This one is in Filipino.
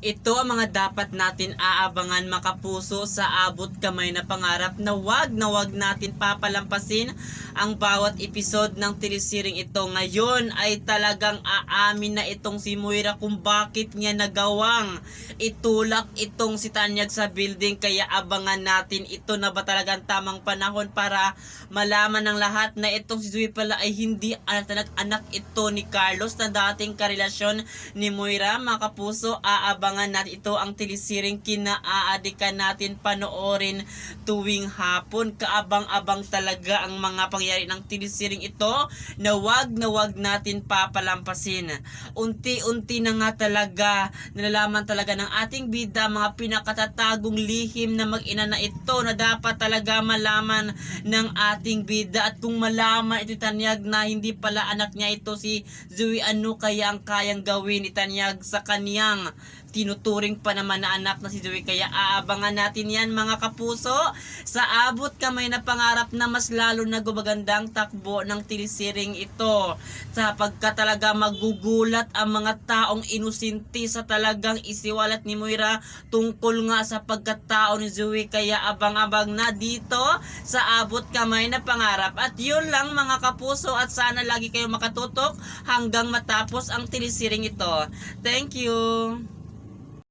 Ito ang mga dapat natin aabangan makapuso sa abot kamay na pangarap na wag natin papalampasin ang bawat episode ng telesiring ito. Ngayon ay talagang aamin na itong si Moira kung bakit niya nagawang itulak itong si Tanyag sa building. Kaya abangan natin ito na ba talagang tamang panahon para malaman ng lahat na itong si Zoe pala ay hindi anak ito ni Carlos na dating karelasyon ni Moira. Mga kapuso, aabangan natin ito ang telesiring kinaaadikan natin panoorin tuwing hapon. Kaabang-abang talaga ang mga pangyayari ng telesiring ito na wag natin papalampasin. Unti-unti na nga talaga nalalaman talaga ng ating bida mga pinakatatagong lihim na mag-ina na ito na dapat talaga malaman ng ating bida. At kung malaman ito Tanyag na hindi pala anak niya ito si Zoe, ano kaya ang kayang gawin ni Tanyag sa kaniyang tinuturing pa naman na anak na si Zoe? Kaya aabangan natin yan mga kapuso sa abot kamay na pangarap na mas lalo na gumagandang takbo ng telesiring ito, sapagkat talaga magugulat ang mga taong inusinti sa talagang isiwalat ni Moira tungkol nga sa pagkatao ni Zoe. Kaya abang-abang na dito sa abot kamay na pangarap. At yun lang mga kapuso, at sana lagi kayo makatutok hanggang matapos ang telesiring ito. Thank you.